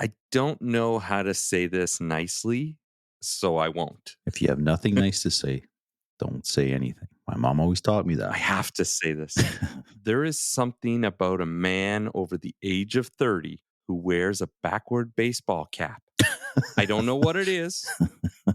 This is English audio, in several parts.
I don't know how to say this nicely, so I won't. If you have nothing nice to say, don't say anything. My mom always taught me that. I have to say this. There is something about a man over the age of 30 who wears a backward baseball cap. I don't know what it is,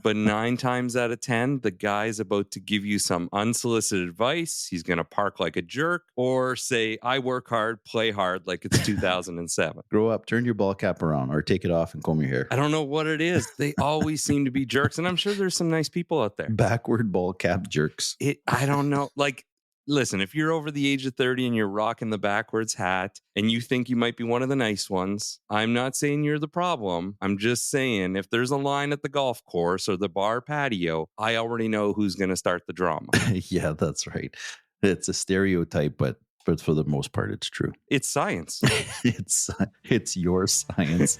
but 9 times out of 10, the guy's about to give you some unsolicited advice. He's going to park like a jerk or say, I work hard, play hard, like it's 2007. Grow up, turn your ball cap around, or take it off and comb your hair. I don't know what it is. They always seem to be jerks. And I'm sure there's some nice people out there. Backward ball cap jerks. I don't know. Like, listen, if you're over the age of 30 and you're rocking the backwards hat and you think you might be one of the nice ones, I'm not saying you're the problem. I'm just saying if there's a line at the golf course or the bar patio, I already know who's going to start the drama. Yeah, that's right. It's a stereotype, but for the most part, it's true. It's science. It's your science.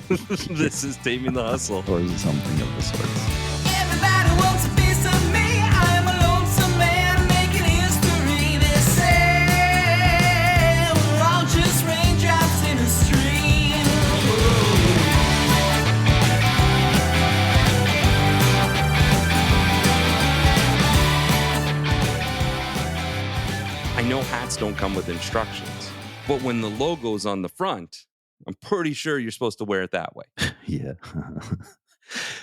This is Taming the Hustle. Or something of the sort. Everybody wants a piece of me. I'm a lonesome man making history. They say we're all just raindrops in a stream. I know hats don't come with instructions, but when the logo's on the front, I'm pretty sure you're supposed to wear it that way. Yeah.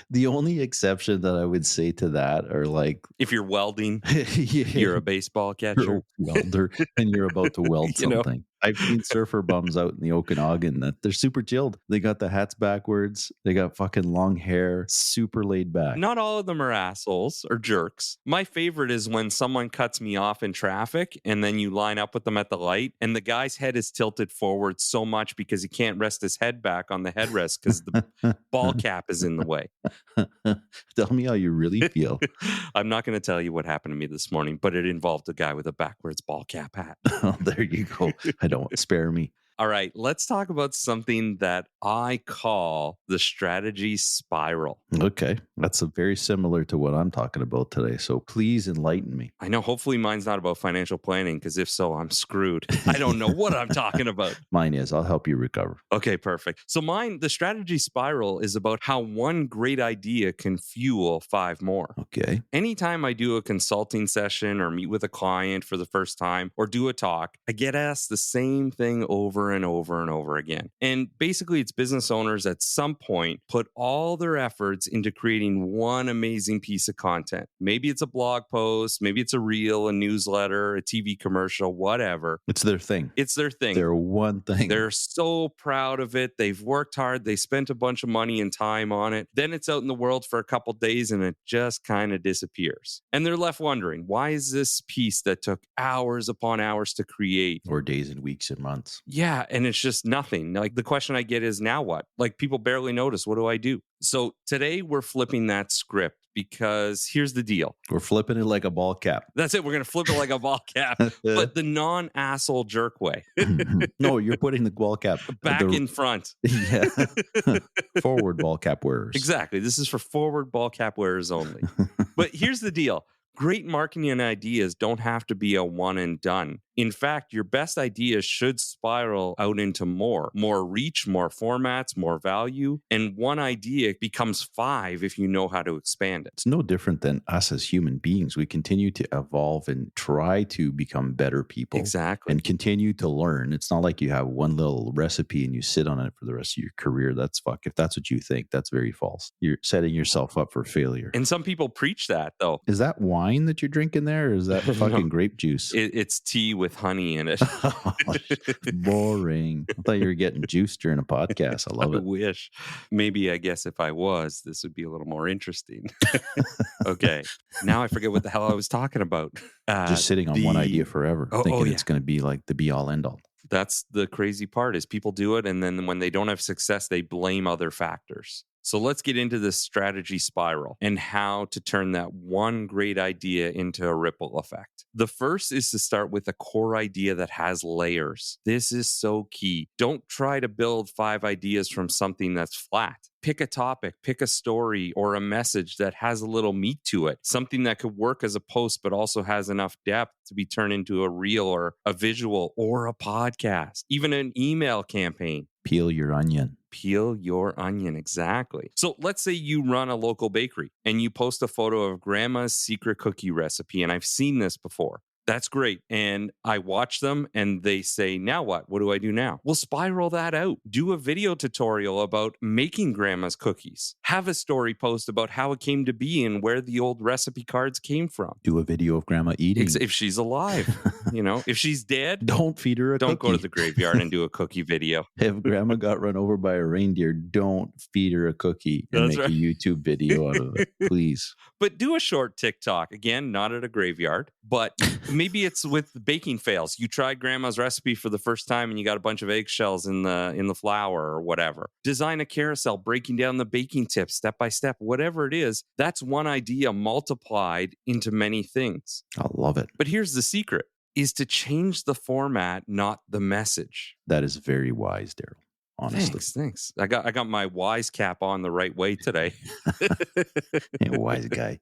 The only exception that I would say to that are like If you're welding, yeah, you're a baseball catcher. you're a welder and you're about to weld You know? something. I've seen surfer bums out in the Okanagan that they're super chilled. They got the hats backwards. They got fucking long hair, super laid back. Not all of them are assholes or jerks. My favorite is when someone cuts me off in traffic and then you line up with them at the light and the guy's head is tilted forward so much because he can't rest his head back on the headrest because the ball cap is in the way. Tell me how you really feel. I'm not going to tell you what happened to me this morning, but it involved a guy with a backwards ball cap hat. Oh, there you go. I don't spare me. All right, let's talk about something that I call the strategy spiral. Okay. That's very similar to what I'm talking about today. So please enlighten me. I know hopefully mine's not about financial planning because if so, I'm screwed. I don't know what I'm talking about. Mine is. I'll help you recover. Okay, perfect. So mine, the strategy spiral is about how one great idea can fuel 5 more. Okay. Anytime I do a consulting session or meet with a client for the first time or do a talk, I get asked the same thing over and over and over again. And basically, it's business owners at some point put all their efforts into creating one amazing piece of content. Maybe it's a blog post, maybe it's a reel, a newsletter, a TV commercial, whatever. It's their thing. It's their thing. Their one thing. They're so proud of it. They've worked hard. They spent a bunch of money and time on it. Then it's out in the world for a couple days and it just kind of disappears. And they're left wondering, why is this piece that took hours upon hours to create? Or days and weeks and months. Yeah, and it's just nothing. Like the question I get is, now what? Like people barely notice. What do I do? So today we're flipping that script because here's the deal. We're flipping it like a ball cap. That's it. We're going to flip it like a ball cap, but the non-asshole jerk way. No, you're putting the ball cap Back in front. Yeah. Forward ball cap wearers. Exactly. This is for forward ball cap wearers only. But here's the deal. Great marketing ideas don't have to be a one and done. In fact, your best ideas should spiral out into more reach, more formats, more value. And one idea becomes 5 if you know how to expand it. It's no different than us as human beings. We continue to evolve and try to become better people. Exactly. And continue to learn. It's not like you have one little recipe and you sit on it for the rest of your career. That's fuck. If that's what you think, that's very false. You're setting yourself up for failure. And some people preach that, though. Is that wine that you're drinking there? Or is that fucking grape juice? It's tea with honey in it. Boring. I thought you were getting juice during a podcast. I love it. I wish. Maybe, I guess if I was, this would be a little more interesting. Okay. Now I forget what the hell I was talking about. Just sitting on one idea forever, thinking it's going to be like the be all end all. That's the crazy part is people do it. And then when they don't have success, they blame other factors. So let's get into this strategy spiral and how to turn that one great idea into a ripple effect. The first is to start with a core idea that has layers. This is so key. Don't try to build 5 ideas from something that's flat. Pick a topic, pick a story or a message that has a little meat to it. Something that could work as a post, but also has enough depth to be turned into a reel or a visual or a podcast, even an email campaign. Peel your onion. Peel your onion. Exactly. So let's say you run a local bakery and you post a photo of grandma's secret cookie recipe. And I've seen this before. That's great. And I watch them and they say, now what? What do I do now? We'll spiral that out. Do a video tutorial about making grandma's cookies. Have a story post about how it came to be and where the old recipe cards came from. Do a video of grandma eating. If she's alive, if she's dead, Don't feed her a don't cookie. go to the graveyard and do a cookie video. If grandma got run over by a reindeer, don't feed her a cookie and That's make right. a YouTube video out of it, please. But do a short TikTok. Again, not at a graveyard, but maybe it's with baking fails. You tried grandma's recipe for the first time and you got a bunch of eggshells in the flour or whatever. Design a carousel breaking down the baking tips step by step, whatever it is. That's one idea multiplied into many things. I love it. But here's the secret is to change the format, not the message. That is very wise, Darryl. Honestly. Thanks. I got my wise cap on the right way today. Hey, wise guy.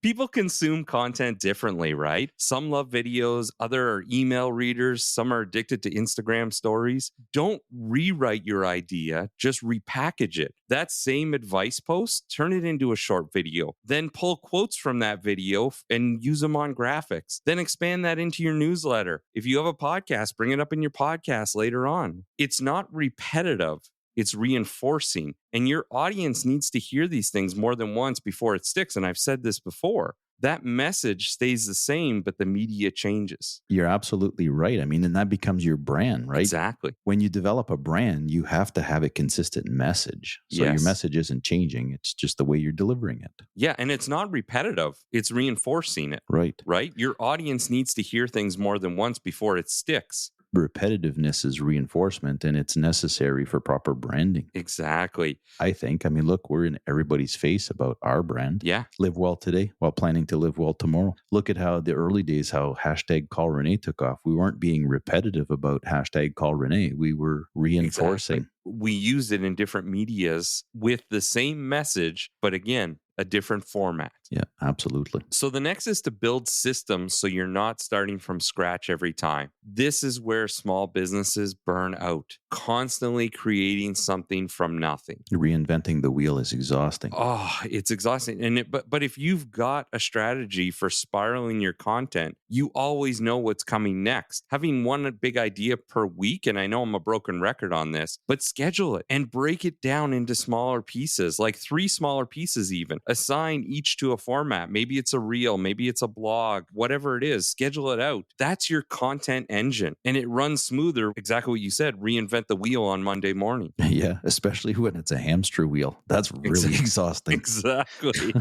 People consume content differently, right? Some love videos, other are email readers, some are addicted to Instagram stories. Don't rewrite your idea, just repackage it. That same advice post, turn it into a short video. Then pull quotes from that video and use them on graphics. Then expand that into your newsletter. If you have a podcast, bring it up in your podcast later on. It's not repetitive. It's reinforcing. And your audience needs to hear these things more than once before it sticks. And I've said this before. That message stays the same, but the media changes. You're absolutely right. I mean, and that becomes your brand, right? Exactly. When you develop a brand, you have to have a consistent message. So Yes. your message isn't changing. It's just the way you're delivering it. Yeah. And it's not repetitive. It's reinforcing it, Right. right? Your audience needs to hear things more than once before it sticks. Repetitiveness is reinforcement and it's necessary for proper branding. Exactly. I think. I mean, look, we're in everybody's face about our brand. Yeah. Live well today while planning to live well tomorrow. Look at how the early days, how hashtag call René took off. We weren't being repetitive about hashtag call René. We were reinforcing. Exactly. We use it in different medias with the same message, but again, a different format. Yeah, absolutely. So the next is to build systems so you're not starting from scratch every time. This is where small businesses burn out, constantly creating something from nothing. Reinventing the wheel is exhausting. Oh, it's exhausting. But if you've got a strategy for spiraling your content, you always know what's coming next. Having one big idea per week, and I know I'm a broken record on this, but schedule it and break it down into smaller pieces, like 3 smaller pieces even. Assign each to a format. Maybe it's a reel, maybe it's a blog, whatever it is, schedule it out. That's your content engine and it runs smoother. Exactly what you said, reinvent the wheel on Monday morning. Yeah, especially when it's a hamster wheel. That's really exhausting. Exactly.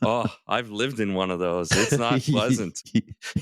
Oh, I've lived in one of those. It's not pleasant.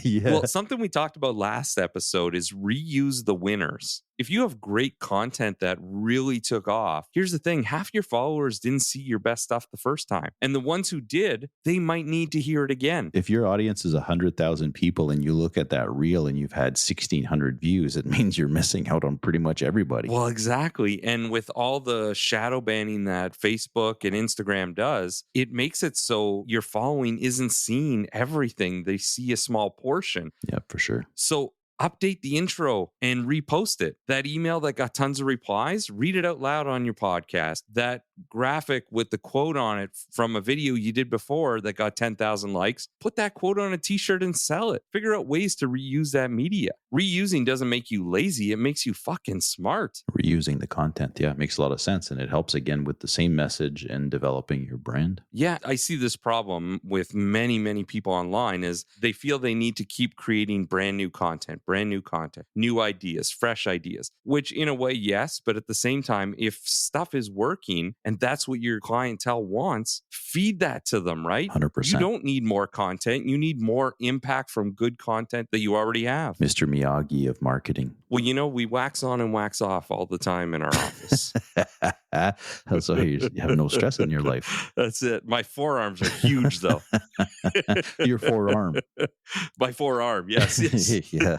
Yeah. Well, something we talked about last episode is reuse the winners. If you have great content that really took off, here's the thing, half your followers didn't see your best stuff the first time. And the ones who did, they might need to hear it again. If your audience is 100,000 people and you look at that reel and you've had 1,600 views, it means you're missing out on pretty much everybody. Well, exactly. And with all the shadow banning that Facebook and Instagram does, it makes it so your following isn't seeing everything. They see a small portion. Yeah, for sure. So update the intro and repost it. That email that got tons of replies, read it out loud on your podcast. That graphic with the quote on it from a video you did before that got 10,000 likes, put that quote on a t-shirt and sell it. Figure out ways to reuse that media. Reusing doesn't make you lazy. It makes you fucking smart. Reusing the content. Yeah, it makes a lot of sense. And it helps again with the same message and developing your brand. Yeah, I see this problem with many, many people online is they feel they need to keep creating brand new content, new ideas, fresh ideas, which in a way, yes. But at the same time, if stuff is working and that's what your clientele wants, feed that to them, right? 100%. You don't need more content. You need more impact from good content that you already have. Mr. Miyagi of marketing. Well, we wax on and wax off all the time in our office. So you have no stress in your life. That's it. My forearms are huge, though. Your forearm. My forearm, yes. Yeah.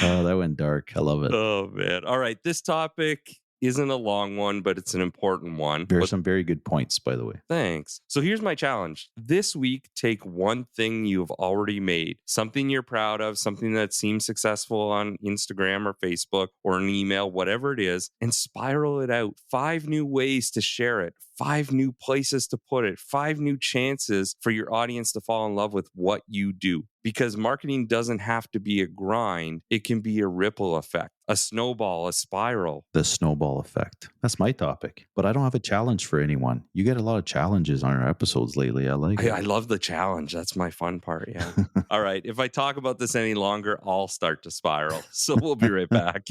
Oh, that went dark. I love it. Oh, man. All right. This topic isn't a long one, but it's an important one. There's some very good points, by the way. Thanks. So here's my challenge. This week, take one thing you've already made, something you're proud of, something that seems successful on Instagram or Facebook or an email, whatever it is, and spiral it out. 5 new ways to share it, 5 new places to put it, 5 new chances for your audience to fall in love with what you do. Because marketing doesn't have to be a grind. It can be a ripple effect, a snowball, a spiral. The snowball effect. That's my topic. But I don't have a challenge for anyone. You get a lot of challenges on our episodes lately. I like it. I love the challenge. That's my fun part. Yeah. All right. If I talk about this any longer, I'll start to spiral. So we'll be right back.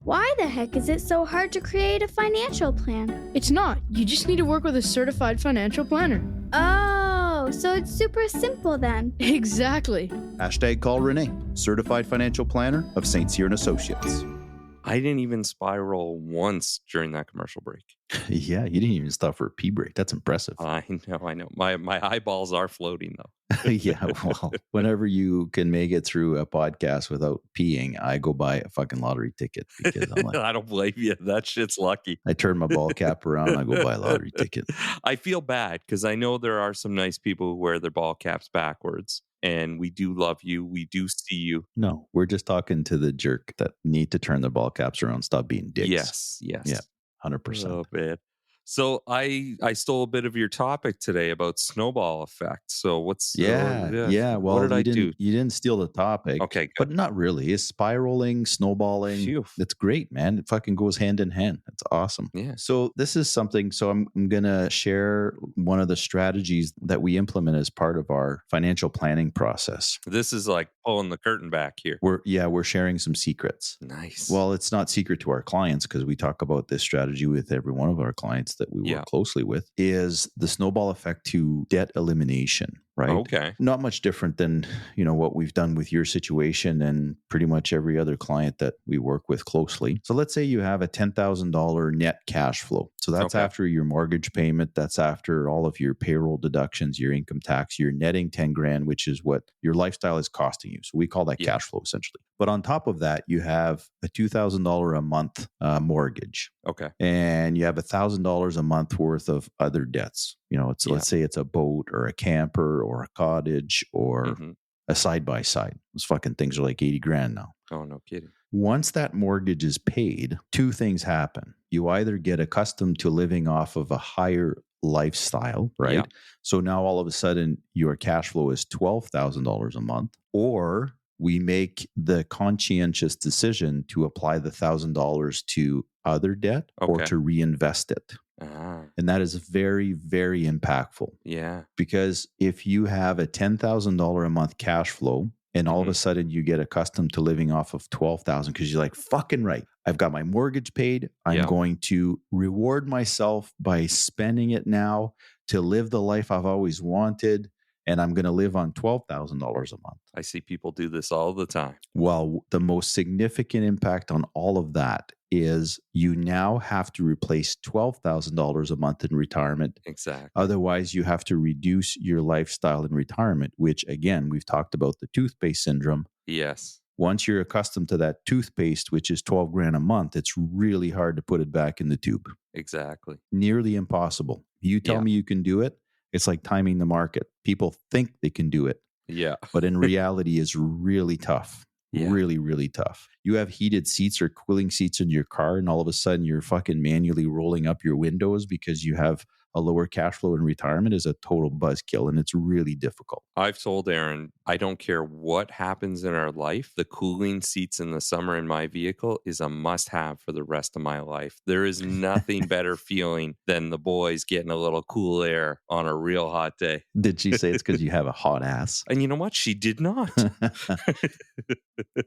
Why the heck is it so hard to create a financial plan? It's not. You just need to work with a certified financial planner. Oh, so it's super simple then. Exactly. Hashtag call René, certified financial planner of St. Cyr and Associates. I didn't even spiral once during that commercial break. Yeah, you didn't even stop for a pee break. That's impressive. I know. My eyeballs are floating though. Yeah, well, whenever you can make it through a podcast without peeing, I go buy a fucking lottery ticket because I'm like, I don't blame you. That shit's lucky. I turn my ball cap around, I go buy a lottery ticket. I feel bad because I know there are some nice people who wear their ball caps backwards. And we do love you. We do see you. No, we're just talking to the jerk that need to turn their ball caps around, stop being dicks. Yes. Yeah, 100%. Oh, man. So I stole a bit of your topic today about snowball effect. So what's Yeah. Well, what did I do? You didn't steal the topic. Okay, good. But not really. It's spiraling, snowballing. Phew. It's great, man. It fucking goes hand in hand. It's awesome. Yeah. So this is something. So I'm going to share one of the strategies that we implement as part of our financial planning process. This is like pulling the curtain back here. We're sharing some secrets. Nice. Well, it's not secret to our clients because we talk about this strategy with every one of our clients that we work closely with, is the snowball effect to debt elimination, right? Okay. Not much different than, what we've done with your situation and pretty much every other client that we work with closely. So let's say you have a $10,000 net cash flow. So that's after your mortgage payment. That's after all of your payroll deductions, your income tax, you're netting 10 grand, which is what your lifestyle is costing you. So we call that cash flow essentially. But on top of that, you have a $2,000 a month mortgage. Okay. And you have $1,000 a month worth of other debts. Let's say it's a boat or a camper or a cottage or a side-by-side. Those fucking things are like 80 grand now. Oh, no kidding. Once that mortgage is paid, 2 things happen. You either get accustomed to living off of a higher lifestyle, right? Yeah. So now all of a sudden your cash flow is $12,000 a month, or we make the conscientious decision to apply the $1,000 to other debt or to reinvest it. And that is very, very impactful. Yeah. Because if you have a $10,000 a month cash flow and all of a sudden you get accustomed to living off of $12,000 because you're like, fucking right, I've got my mortgage paid. I'm going to reward myself by spending it now to live the life I've always wanted. And I'm going to live on $12,000 a month. I see people do this all the time. Well, the most significant impact on all of that is you now have to replace $12,000 a month in retirement. Exactly. Otherwise, you have to reduce your lifestyle in retirement, which again, we've talked about the toothpaste syndrome. Yes. Once you're accustomed to that toothpaste, which is 12 grand a month, it's really hard to put it back in the tube. Exactly. Nearly impossible. You tell me you can do it. It's like timing the market. People think they can do it. Yeah. But in reality, it's really tough. Yeah. Really, really tough. You have heated seats or cooling seats in your car, and all of a sudden you're fucking manually rolling up your windows because you have a lower cash flow in retirement is a total buzzkill, and it's really difficult. I've told Aaron, I don't care what happens in our life. The cooling seats in the summer in my vehicle is a must-have for the rest of my life. There is nothing better feeling than the boys getting a little cool air on a real hot day. Did she say it's because you have a hot ass? And you know what? She did not.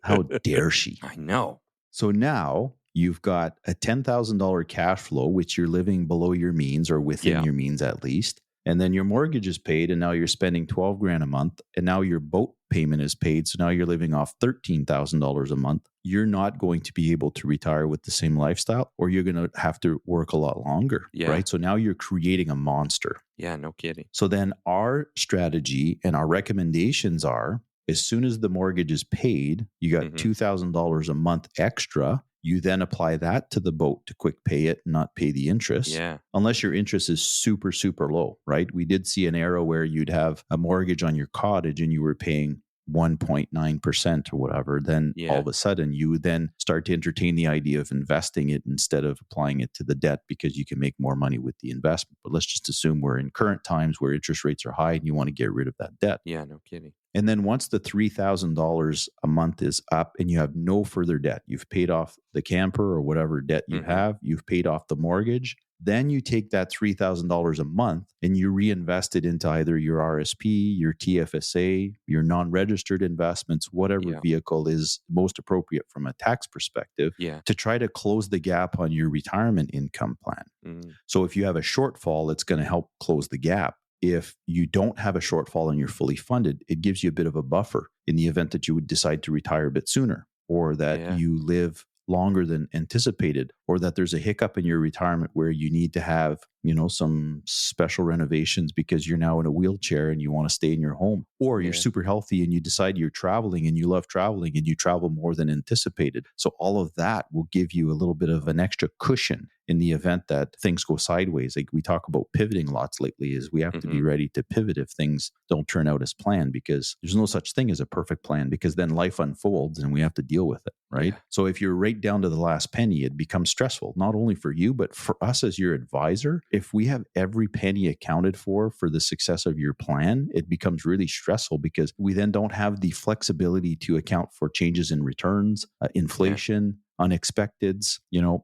How dare she? I know. So now you've got a $10,000 cash flow, which you're living below your means or within your means at least. And then your mortgage is paid and now you're spending 12 grand a month. And now your boat payment is paid. So now you're living off $13,000 a month. You're not going to be able to retire with the same lifestyle, or you're going to have to work a lot longer, right? So now you're creating a monster. Yeah, no kidding. So then our strategy and our recommendations are, as soon as the mortgage is paid, you got $2,000 a month extra. you then apply that to the boat to quick pay it, not pay the interest. Yeah. Unless your interest is super, super low, right? We did see an era where you'd have a mortgage on your cottage and you were paying 1.9% or whatever. Then all of a sudden you would then start to entertain the idea of investing it instead of applying it to the debt because you can make more money with the investment. But let's just assume we're in current times where interest rates are high and you want to get rid of that debt. Yeah, no kidding. And then once the $3,000 a month is up and you have no further debt, you've paid off the camper or whatever debt you have, you've paid off the mortgage, then you take that $3,000 a month and you reinvest it into either your RSP, your TFSA, your non-registered investments, whatever vehicle is most appropriate from a tax perspective to try to close the gap on your retirement income plan. So if you have a shortfall, it's going to help close the gap. If you don't have a shortfall and you're fully funded, it gives you a bit of a buffer in the event that you would decide to retire a bit sooner, or that you live longer than anticipated, or that there's a hiccup in your retirement where you need to have, some special renovations because you're now in a wheelchair and you want to stay in your home, or you're super healthy and you decide you're traveling and you love traveling and you travel more than anticipated. So all of that will give you a little bit of an extra cushion in the event that things go sideways. Like we talk about pivoting lots lately, is we have to be ready to pivot if things don't turn out as planned, because there's no such thing as a perfect plan, because then life unfolds and we have to deal with it, right? So if you're right down to the last penny, it becomes stressful, not only for you, but for us as your advisor. If we have every penny accounted for the success of your plan, it becomes really stressful because we then don't have the flexibility to account for changes in returns, inflation, unexpecteds,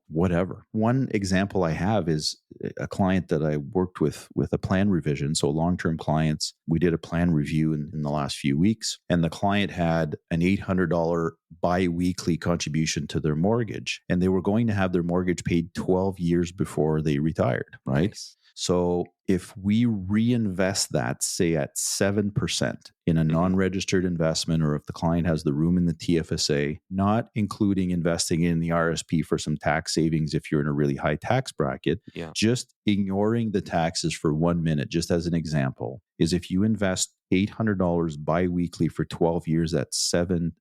whatever. One example I have is a client that I worked with a plan revision. So long-term clients, we did a plan review in the last few weeks, and the client had an $800 bi-weekly contribution to their mortgage, and they were going to have their mortgage paid 12 years before they retired, right? Nice. So if we reinvest that, say at 7% in a non-registered investment, or if the client has the room in the TFSA, not including investing in the RSP for some tax savings if you're in a really high tax bracket, just ignoring the taxes for 1 minute, just as an example, is if you invest $800 bi-weekly for 12 years at 7%,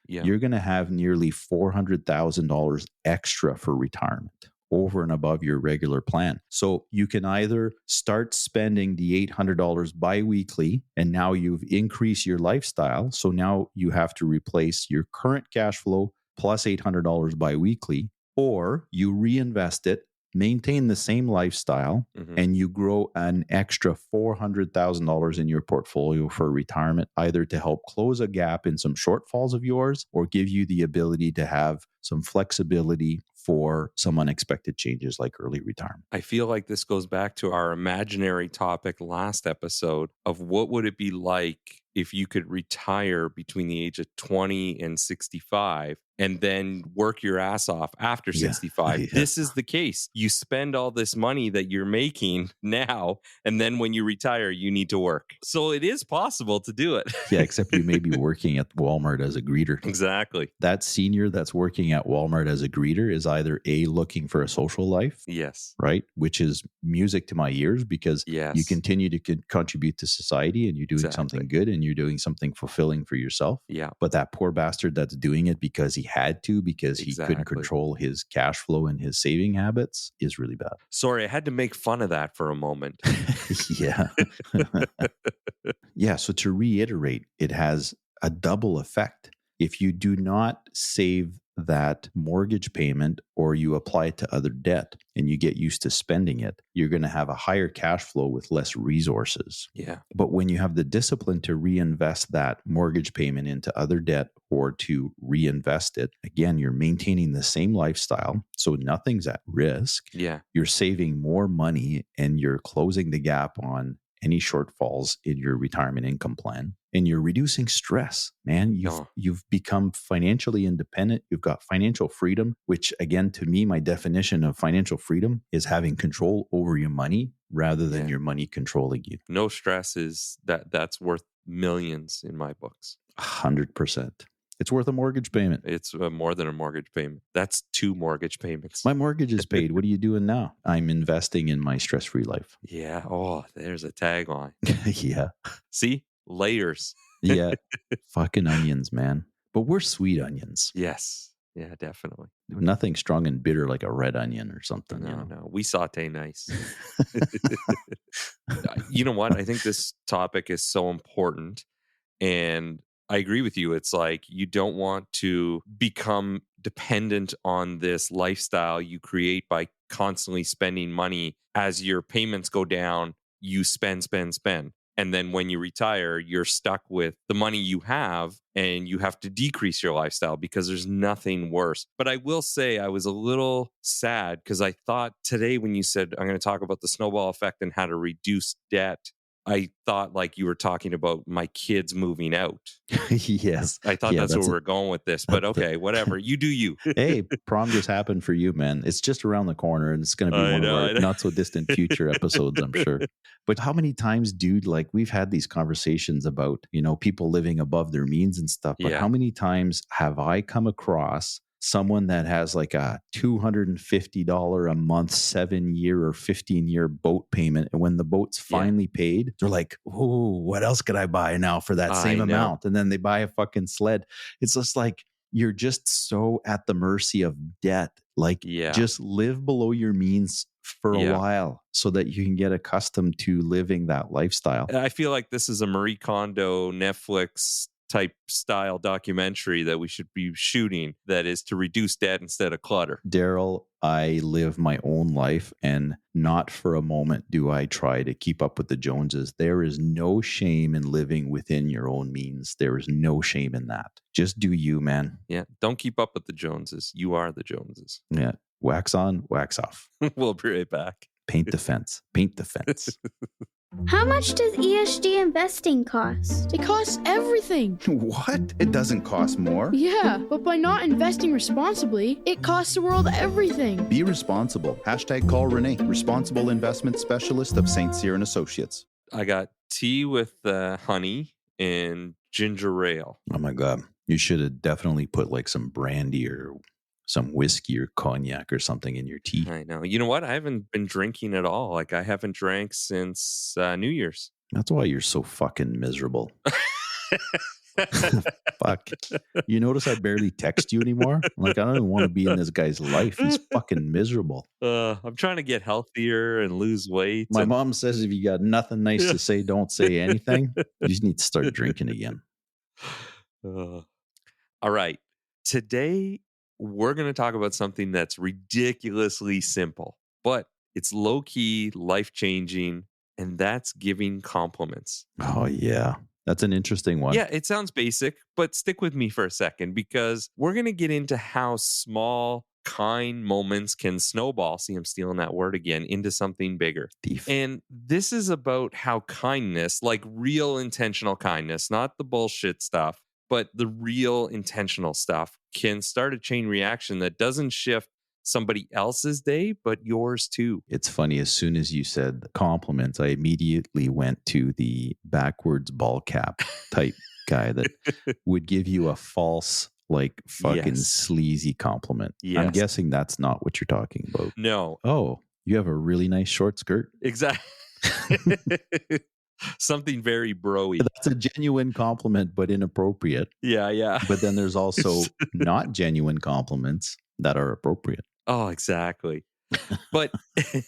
you're going to have nearly $400,000 extra for retirement, over and above your regular plan. So you can either start spending the $800 bi-weekly, and now you've increased your lifestyle. So now you have to replace your current cash flow plus $800 bi-weekly, or you reinvest it, maintain the same lifestyle, and you grow an extra $400,000 in your portfolio for retirement, either to help close a gap in some shortfalls of yours or give you the ability to have some flexibility for some unexpected changes like early retirement. I feel like this goes back to our imaginary topic last episode of what would it be like if you could retire between the age of 20 and 65 and then work your ass off after 65. This is the case. You spend all this money that you're making now, and then when you retire, you need to work. So it is possible to do it. Except you may be working at Walmart as a greeter. Exactly. That senior that's working at Walmart as a greeter is either A, looking for a social life. Yes. Right? Which is music to my ears, because you continue to contribute to society and you're doing something good and you're doing something fulfilling for yourself. But that poor bastard that's doing it because he had to, because he couldn't control his cash flow and his saving habits, is really bad. Sorry, I had to make fun of that for a moment. So to reiterate, it has a double effect. If you do not save that mortgage payment, or you apply it to other debt and you get used to spending it, you're going to have a higher cash flow with less resources. But when you have the discipline to reinvest that mortgage payment into other debt, or to reinvest it, again, you're maintaining the same lifestyle, so nothing's at risk. You're saving more money and you're closing the gap on any shortfalls in your retirement income plan, and you're reducing stress, man. You've become financially independent. You've got financial freedom, which, again, to me, my definition of financial freedom is having control over your money rather than your money controlling you. No stress is that's worth millions in my books. 100%. It's worth a mortgage payment. It's more than a mortgage payment. That's 2 mortgage payments. My mortgage is paid. What are you doing now? I'm investing in my stress-free life. Oh, there's a tagline. See? Layers. Fucking onions, man. But we're sweet onions. Yes. Yeah, definitely. Nothing strong and bitter like a red onion or something. No, we saute nice. You know what? I think this topic is so important. And I agree with you. It's like you don't want to become dependent on this lifestyle you create by constantly spending money. As your payments go down, you spend, spend, spend. And then when you retire, you're stuck with the money you have and you have to decrease your lifestyle because there's nothing worse. But I will say I was a little sad because I thought today when you said, I'm going to talk about the snowball effect and how to reduce debt, I thought like you were talking about my kids moving out. Yes. I thought that's where we're going with this, but okay, whatever. You do you. Hey, prom just happened for you, man. It's just around the corner and it's going to be one of our not so distant future episodes, I'm sure. But how many times, dude, like we've had these conversations about, people living above their means and stuff. But how many times have I come across someone that has like a $250 a month, 7-year or 15-year boat payment. And when the boat's finally paid, they're like, oh, what else could I buy now for that same amount? And then they buy a fucking sled. It's just like, you're just so at the mercy of debt. Like just live below your means for a while so that you can get accustomed to living that lifestyle. I feel like this is a Marie Kondo Netflix type style documentary that we should be shooting, that is to reduce debt instead of clutter. Darryl, I live my own life and not for a moment do I try to keep up with the Joneses. There is no shame in living within your own means. There is no shame in that. Just do you, man. Yeah. Don't keep up with the Joneses. You are the Joneses. Yeah. Wax on, wax off. We'll be right back. Paint the fence. Paint the fence. How much does ESG investing cost? It costs everything. What? It doesn't cost more. Yeah, but by not investing responsibly, it costs the world everything. Be responsible. Hashtag call René, responsible investment specialist of St. Cyr and Associates. I got tea with honey and ginger ale. Oh my God. You should have definitely put like some brandy or some whiskey or cognac or something in your tea. I know. You know what? I haven't been drinking at all. Like I haven't drank since New Year's. That's why you're so fucking miserable. Fuck. You notice I barely text you anymore? Like, I don't even want to be in this guy's life. He's fucking miserable. I'm trying to get healthier and lose weight. My mom says if you got nothing nice to say, don't say anything. You just need to start drinking again. All right. Today, we're going to talk about something that's ridiculously simple, but it's low-key, life-changing, and that's giving compliments. Oh, yeah. That's an interesting one. Yeah, it sounds basic, but stick with me for a second because we're going to get into how small, kind moments can snowball, see, I'm stealing that word again, into something bigger. Thief. And this is about how kindness, like real intentional kindness, not the bullshit stuff, but the real intentional stuff can start a chain reaction that doesn't shift somebody else's day, but yours too. It's funny. As soon as you said compliments, I immediately went to the backwards ball cap type guy that would give you a false, like fucking sleazy compliment. Yes. I'm guessing that's not what you're talking about. No. Oh, you have a really nice short skirt. Exactly. Something very bro-y. That's a genuine compliment, but inappropriate. Yeah. But then there's also not genuine compliments that are appropriate. Oh, exactly. But,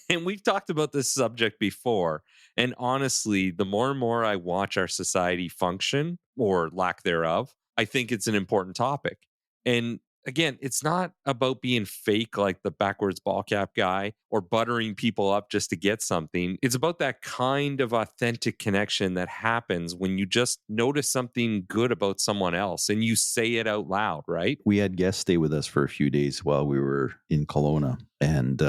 and we've talked about this subject before. And honestly, the more and more I watch our society function or lack thereof, I think it's an important topic. And again, it's not about being fake like the backwards ball cap guy or buttering people up just to get something. It's about that kind of authentic connection that happens when you just notice something good about someone else and you say it out loud, right? We had guests stay with us for a few days while we were in Kelowna, and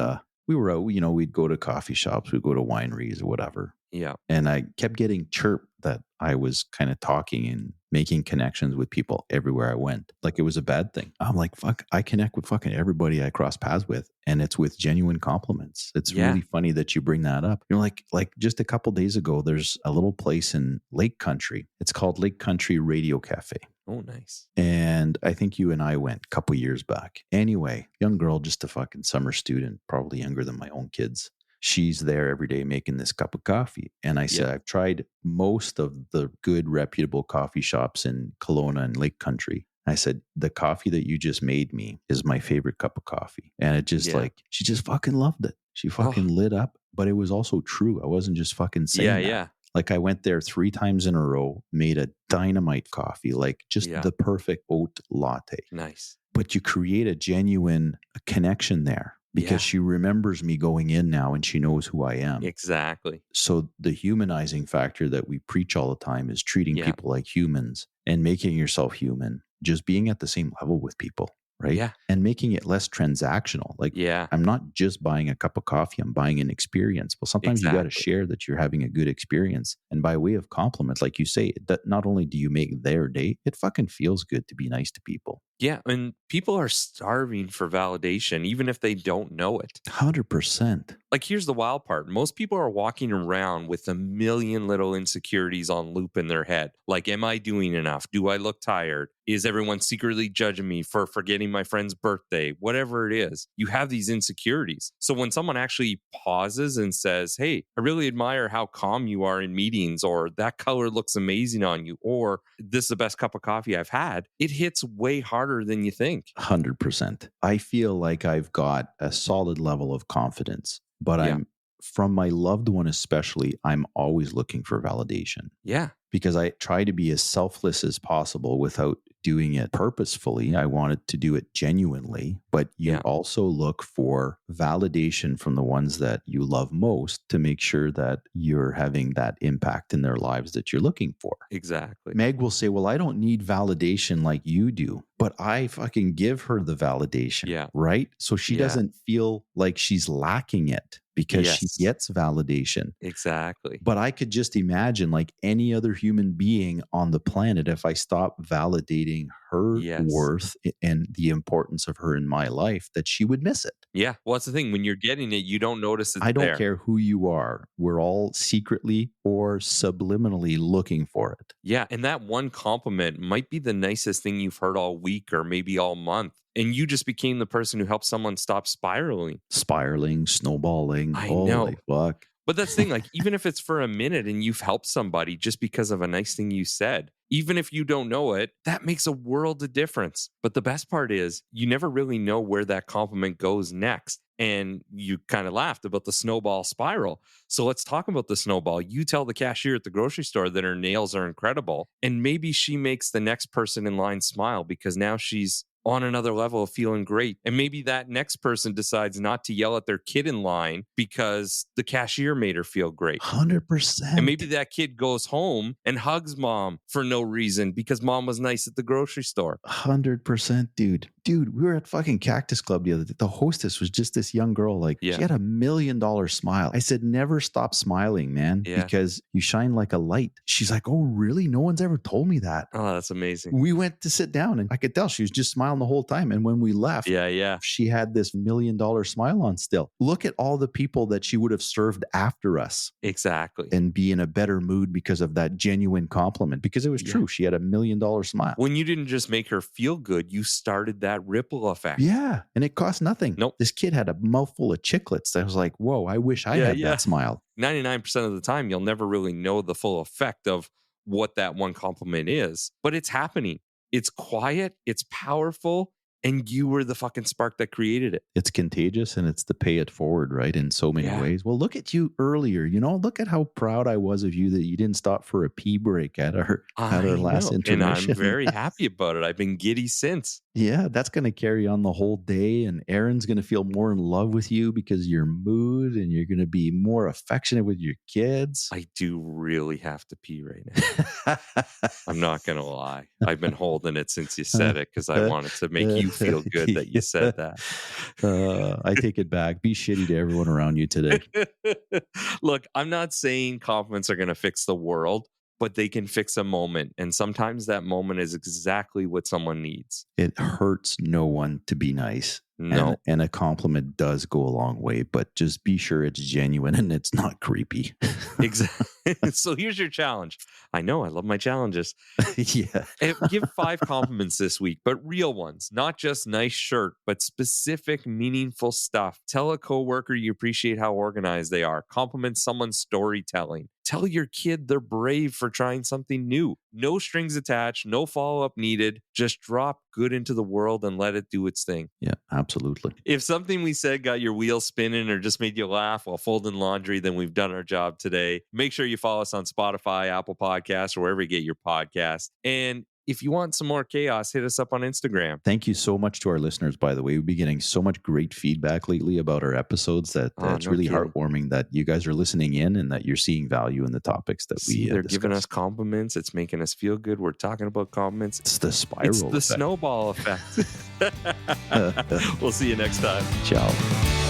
we were out, we'd go to coffee shops, we'd go to wineries or whatever. Yeah. And I kept getting chirped that I was kind of talking and making connections with people everywhere I went. Like it was a bad thing. I'm like, fuck, I connect with fucking everybody I cross paths with. And it's with genuine compliments. It's really funny that you bring that up. Like just a couple days ago, there's a little place in Lake Country. It's called Lake Country Radio Cafe. Oh, nice. And I think you and I went a couple years back. Anyway, young girl, just a fucking summer student, probably younger than my own kids. She's there every day making this cup of coffee. And I said, I've tried most of the good, reputable coffee shops in Kelowna and Lake Country. I said, the coffee that you just made me is my favorite cup of coffee. And it just she just fucking loved it. She fucking lit up, but it was also true. I wasn't just fucking saying that. Yeah. Like I went there 3 times in a row, made a dynamite coffee, like just the perfect oat latte. Nice. But you create a genuine connection there because she remembers me going in now and she knows who I am. Exactly. So the humanizing factor that we preach all the time is treating people like humans and making yourself human, just being at the same level with people. Right. Yeah. And making it less transactional. Like, I'm not just buying a cup of coffee, I'm buying an experience. Well, sometimes you got to share that you're having a good experience. And by way of compliments, like you say, that not only do you make their day, it fucking feels good to be nice to people. Yeah. And people are starving for validation, even if they don't know it. 100%. Like, here's the wild part. Most people are walking around with a million little insecurities on loop in their head. Like, am I doing enough? Do I look tired? Is everyone secretly judging me for forgetting my friend's birthday? Whatever it is, you have these insecurities. So when someone actually pauses and says, hey, I really admire how calm you are in meetings, or that color looks amazing on you, or this is the best cup of coffee I've had, it hits way harder than you think. 100%. I feel like I've got a solid level of confidence, but I'm, from my loved one especially, I'm always looking for validation. Yeah. Because I try to be as selfless as possible without doing it purposefully. I wanted to do it genuinely, but you also look for validation from the ones that you love most to make sure that you're having that impact in their lives that you're looking for. Exactly. Meg will say, well, I don't need validation like you do, but I fucking give her the validation. Yeah. Right. So she doesn't feel like she's lacking it because she gets validation. Exactly. But I could just imagine, like any other human being on the planet, if I stop validating her worth and the importance of her in my life, that she would miss it. Yeah. Well, that's the thing. When you're getting it, you don't notice it's I don't there. care who you are. We're all secretly or subliminally looking for it. Yeah. And that one compliment might be the nicest thing you've heard all week or maybe all month. And you just became the person who helped someone stop spiraling. Snowballing. I Holy know. fuck. But that's the thing, like, even if it's for a minute and you've helped somebody just because of a nice thing you said, even if you don't know it, that makes a world of difference. But the best part is you never really know where that compliment goes next. And you kind of laughed about the snowball spiral. So let's talk about the snowball. You tell the cashier at the grocery store that her nails are incredible. And maybe she makes the next person in line smile because now she's on another level of feeling great. And maybe that next person decides not to yell at their kid in line because the cashier made her feel great. 100%. And maybe that kid goes home and hugs mom for no reason because mom was nice at the grocery store. 100%, dude. Dude, we were at fucking Cactus Club the other day. The hostess was just this young girl. Like, she had $1 million smile. I said, never stop smiling, man, because you shine like a light. She's like, oh, really? No one's ever told me that. Oh, that's amazing. We went to sit down and I could tell she was just smiling the whole time. And when we left, she had this $1 million smile on still. Look at all the people that she would have served after us. Exactly. And be in a better mood because of that genuine compliment, because it was true. She had $1 million smile. When you didn't just make her feel good, you started that ripple effect. Yeah. And it cost nothing. Nope. This kid had a mouthful of chiclets. I was like, whoa, I wish I had that smile. 99% of the time, you'll never really know the full effect of what that one compliment is, but it's happening. It's quiet. It's powerful. And you were the fucking spark that created it. It's contagious and it's to pay it forward, right? In so many ways. Well, look at you earlier. You know, look at how proud I was of you that you didn't stop for a pee break at our last intermission. And I'm very happy about it. I've been giddy since. Yeah, that's going to carry on the whole day. And Aaron's going to feel more in love with you because of your mood, and you're going to be more affectionate with your kids. I do really have to pee right now. I'm not going to lie. I've been holding it since you said it because I wanted to make you feel good that you said that. I take it back. Be shitty to everyone around you today. Look, I'm not saying compliments are going to fix the world, but they can fix a moment. And sometimes that moment is exactly what someone needs. It hurts no one to be nice. No. And a compliment does go a long way, but just be sure it's genuine and it's not creepy. Exactly. So here's your challenge. I know I love my challenges. Yeah. Give 5 compliments this week, but real ones, not just nice shirt, but specific, meaningful stuff. Tell a coworker you appreciate how organized they are. Compliment someone's storytelling. Tell your kid they're brave for trying something new. No strings attached, no follow-up needed. Just drop good into the world and let it do its thing. Yeah, absolutely. If something we said got your wheels spinning or just made you laugh while folding laundry, then we've done our job today. Make sure you follow us on Spotify, Apple Podcasts, or wherever you get your podcast. And if you want some more chaos, hit us up on Instagram. Thank you so much to our listeners, by the way. We've been getting so much great feedback lately about our episodes that it's no really kidding. heartwarming that you guys are listening in and that you're seeing value in the topics that we They're discuss. giving us compliments. It's making us feel good. We're talking about compliments. It's the spiral It's the effect. snowball effect. We'll see you next time. Ciao.